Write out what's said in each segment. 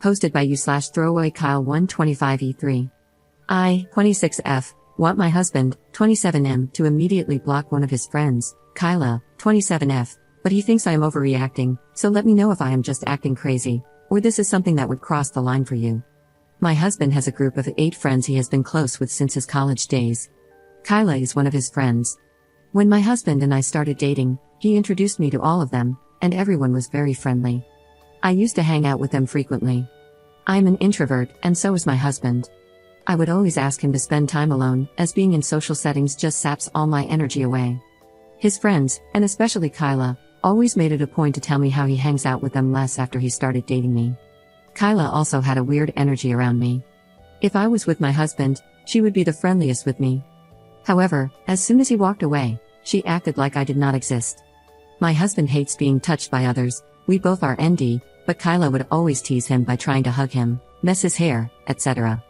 Hosted by you/throwaway Kyle 125E3. I, 26F, want my husband, 27M, to immediately block one of his friends, Kyla, 27F, but he thinks I am overreacting, so let me know if I am just acting crazy, or this is something that would cross the line for you. My husband has a group of 8 friends he has been close with since his college days. Kyla is one of his friends. When my husband and I started dating, he introduced me to all of them, and everyone was very friendly. I used to hang out with them frequently. I'm an introvert, and so is my husband. I would always ask him to spend time alone, as being in social settings just saps all my energy away. His friends, and especially Kyla, always made it a point to tell me how he hangs out with them less after he started dating me. Kyla also had a weird energy around me. If I was with my husband, she would be the friendliest with me. However, as soon as he walked away, she acted like I did not exist. My husband hates being touched by others, we both are ND, but Kyla would always tease him by trying to hug him, mess his hair, etc.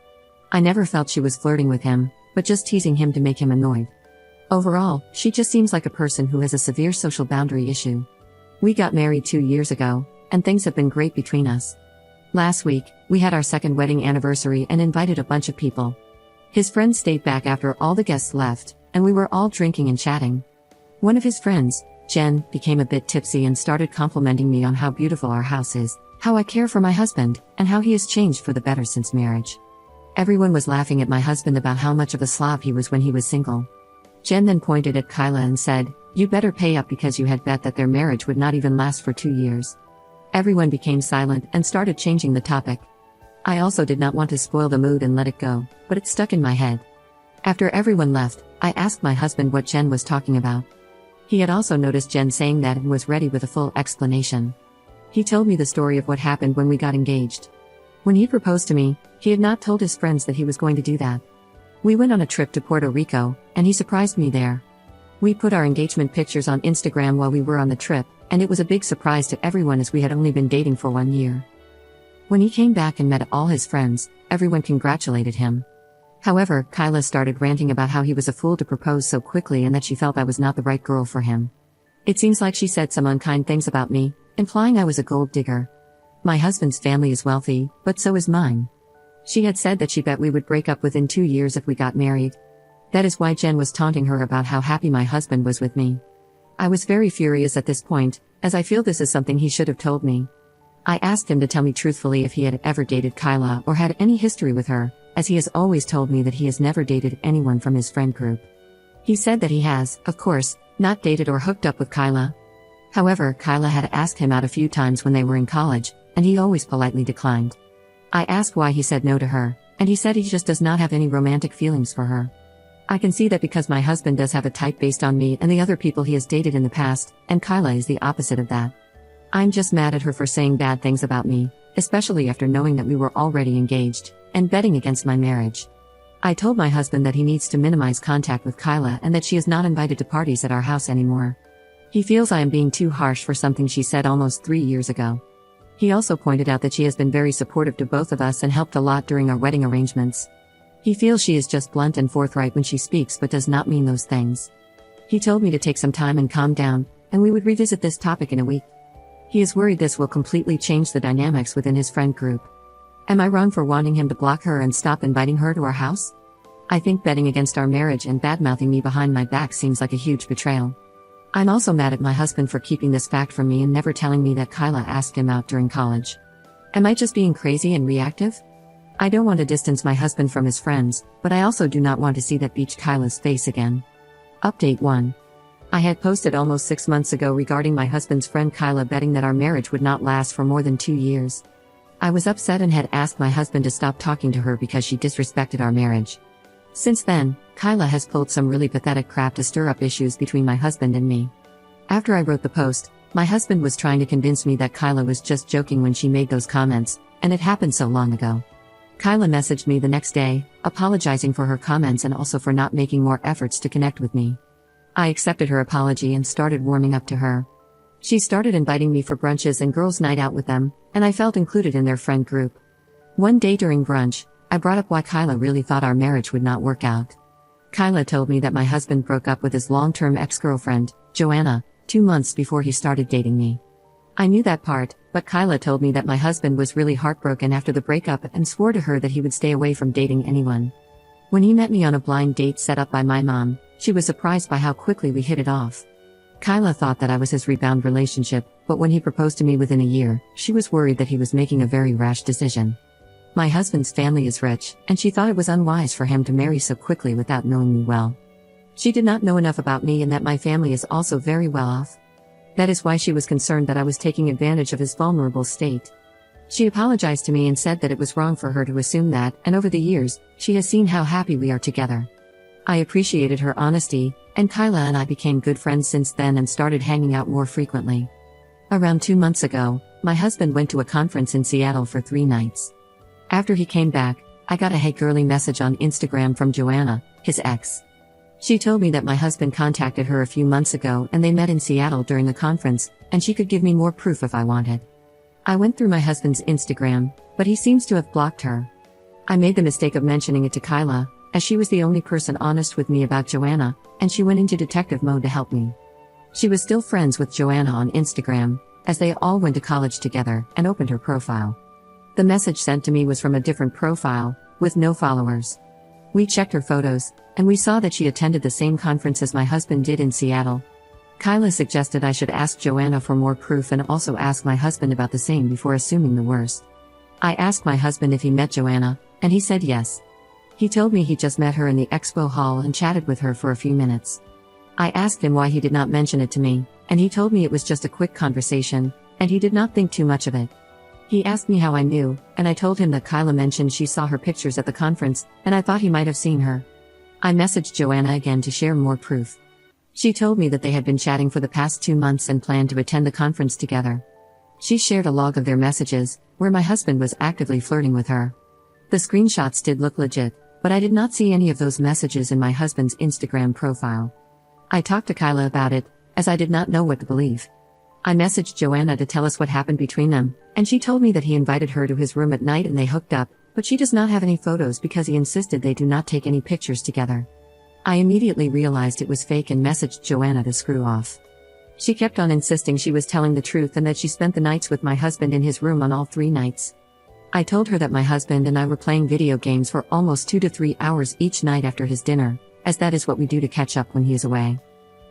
I never felt she was flirting with him, but just teasing him to make him annoyed. Overall, she just seems like a person who has a severe social boundary issue. We got married 2 years ago, and things have been great between us. Last week, we had our second wedding anniversary and invited a bunch of people. His friends stayed back after all the guests left, and we were all drinking and chatting. One of his friends, Jen, became a bit tipsy and started complimenting me on how beautiful our house is, how I care for my husband, and how he has changed for the better since marriage. Everyone was laughing at my husband about how much of a slob he was when he was single. Jen then pointed at Kyla and said, "You better pay up because you had bet that their marriage would not even last for 2 years." Everyone became silent and started changing the topic. I also did not want to spoil the mood and let it go, but it stuck in my head. After everyone left, I asked my husband what Jen was talking about. He had also noticed Jen saying that and was ready with a full explanation. He told me the story of what happened when we got engaged. When he proposed to me, he had not told his friends that he was going to do that. We went on a trip to Puerto Rico, and he surprised me there. We put our engagement pictures on Instagram while we were on the trip, and it was a big surprise to everyone as we had only been dating for 1 year. When he came back and met all his friends, everyone congratulated him. However, Kyla started ranting about how he was a fool to propose so quickly and that she felt I was not the right girl for him. It seems like she said some unkind things about me, implying I was a gold digger. My husband's family is wealthy, but so is mine. She had said that she bet we would break up within 2 years if we got married. That is why Jen was taunting her about how happy my husband was with me. I was very furious at this point, as I feel this is something he should have told me. I asked him to tell me truthfully if he had ever dated Kyla or had any history with her, as he has always told me that he has never dated anyone from his friend group. He said that he has, of course, not dated or hooked up with Kyla. However, Kyla had asked him out a few times when they were in college, and he always politely declined. I asked why he said no to her, and he said he just does not have any romantic feelings for her. I can see that because my husband does have a type based on me and the other people he has dated in the past, and Kyla is the opposite of that. I'm just mad at her for saying bad things about me, especially after knowing that we were already engaged, and betting against my marriage. I told my husband that he needs to minimize contact with Kyla and that she is not invited to parties at our house anymore. He feels I am being too harsh for something she said almost 3 years ago. He also pointed out that she has been very supportive to both of us and helped a lot during our wedding arrangements. He feels she is just blunt and forthright when she speaks but does not mean those things. He told me to take some time and calm down, and we would revisit this topic in a week. He is worried this will completely change the dynamics within his friend group. Am I wrong for wanting him to block her and stop inviting her to our house? I think betting against our marriage and badmouthing me behind my back seems like a huge betrayal. I'm also mad at my husband for keeping this fact from me and never telling me that Kyla asked him out during college. Am I just being crazy and reactive? I don't want to distance my husband from his friends, but I also do not want to see that beach Kyla's face again. Update 1. I had posted almost 6 months ago regarding my husband's friend Kyla betting that our marriage would not last for more than 2 years. I was upset and had asked my husband to stop talking to her because she disrespected our marriage. Since then, Kyla has pulled some really pathetic crap to stir up issues between my husband and me. After I wrote the post, my husband was trying to convince me that Kyla was just joking when she made those comments, and it happened so long ago. Kyla messaged me the next day, apologizing for her comments and also for not making more efforts to connect with me. I accepted her apology and started warming up to her. She started inviting me for brunches and girls' night out with them, and I felt included in their friend group. One day during brunch, I brought up why Kyla really thought our marriage would not work out. Kyla told me that my husband broke up with his long-term ex-girlfriend, Joanna, 2 months before he started dating me. I knew that part, but Kyla told me that my husband was really heartbroken after the breakup and swore to her that he would stay away from dating anyone. When he met me on a blind date set up by my mom, she was surprised by how quickly we hit it off. Kyla thought that I was his rebound relationship, but when he proposed to me within a year, she was worried that he was making a very rash decision. My husband's family is rich, and she thought it was unwise for him to marry so quickly without knowing me well. She did not know enough about me and that my family is also very well off. That is why she was concerned that I was taking advantage of his vulnerable state. She apologized to me and said that it was wrong for her to assume that, and over the years, she has seen how happy we are together. I appreciated her honesty, and Kyla and I became good friends since then and started hanging out more frequently. Around 2 months ago, my husband went to a conference in Seattle for 3 nights. After he came back, I got a "Hey girly" message on Instagram from Joanna, his ex. She told me that my husband contacted her a few months ago and they met in Seattle during the conference, and she could give me more proof if I wanted. I went through my husband's Instagram, but he seems to have blocked her. I made the mistake of mentioning it to Kyla, as she was the only person honest with me about Joanna, and she went into detective mode to help me. She was still friends with Joanna on Instagram, as they all went to college together, and opened her profile. The message sent to me was from a different profile, with no followers. We checked her photos, and we saw that she attended the same conference as my husband did in Seattle. Kyla suggested I should ask Joanna for more proof and also ask my husband about the same before assuming the worst. I asked my husband if he met Joanna, and he said yes. He told me he just met her in the expo hall and chatted with her for a few minutes. I asked him why he did not mention it to me, and he told me it was just a quick conversation, and he did not think too much of it. He asked me how I knew, and I told him that Kyla mentioned she saw her pictures at the conference, and I thought he might have seen her. I messaged Joanna again to share more proof. She told me that they had been chatting for the past 2 months and planned to attend the conference together. She shared a log of their messages, where my husband was actively flirting with her. The screenshots did look legit, but I did not see any of those messages in my husband's Instagram profile. I talked to Kyla about it, as I did not know what to believe. I messaged Joanna to tell us what happened between them, and she told me that he invited her to his room at night and they hooked up, but she does not have any photos because he insisted they do not take any pictures together. I immediately realized it was fake and messaged Joanna to screw off. She kept on insisting she was telling the truth and that she spent the nights with my husband in his room on all 3 nights. I told her that my husband and I were playing video games for almost 2 to 3 hours each night after his dinner, as that is what we do to catch up when he is away.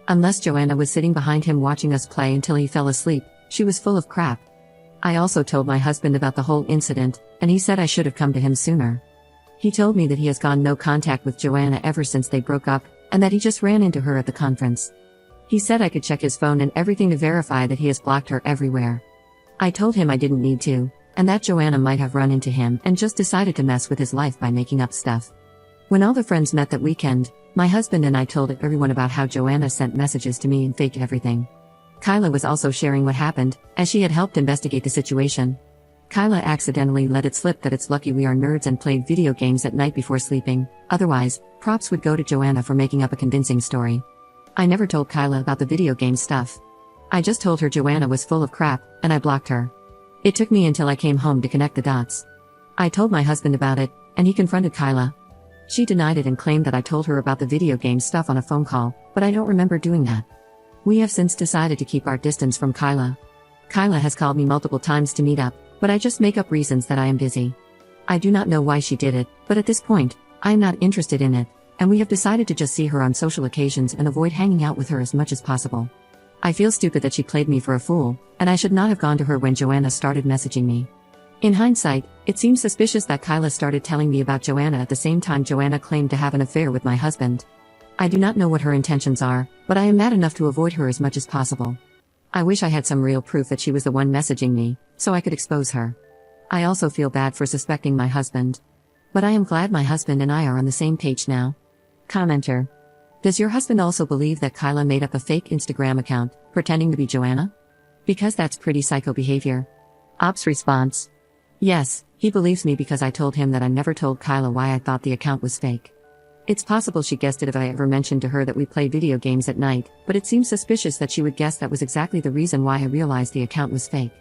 Unless Joanna was sitting behind him watching us play until he fell asleep, she was full of crap. I also told my husband about the whole incident, and he said I should have come to him sooner. He told me that he has gone no contact with Joanna ever since they broke up, and that he just ran into her at the conference. He said I could check his phone and everything to verify that he has blocked her everywhere. I told him I didn't need to, and that Joanna might have run into him and just decided to mess with his life by making up stuff. When all the friends met that weekend, my husband and I told everyone about how Joanna sent messages to me and faked everything. Kyla was also sharing what happened, as she had helped investigate the situation. Kyla accidentally let it slip that it's lucky we are nerds and played video games at night before sleeping, otherwise, props would go to Joanna for making up a convincing story. I never told Kyla about the video game stuff. I just told her Joanna was full of crap, and I blocked her. It took me until I came home to connect the dots. I told my husband about it, and he confronted Kyla. She denied it and claimed that I told her about the video game stuff on a phone call, but I don't remember doing that. We have since decided to keep our distance from Kyla. Kyla has called me multiple times to meet up, but I just make up reasons that I am busy. I do not know why she did it, but at this point, I am not interested in it, and we have decided to just see her on social occasions and avoid hanging out with her as much as possible. I feel stupid that she played me for a fool, and I should not have gone to her when Joanna started messaging me. In hindsight, it seems suspicious that Kyla started telling me about Joanna at the same time Joanna claimed to have an affair with my husband. I do not know what her intentions are, but I am mad enough to avoid her as much as possible. I wish I had some real proof that she was the one messaging me, so I could expose her. I also feel bad for suspecting my husband. But I am glad my husband and I are on the same page now. Commenter. Does your husband also believe that Kyla made up a fake Instagram account, pretending to be Joanna? Because that's pretty psycho behavior. Ops response. Yes, he believes me because I told him that I never told Kyla why I thought the account was fake. It's possible she guessed it if I ever mentioned to her that we play video games at night, but it seems suspicious that she would guess that was exactly the reason why I realized the account was fake.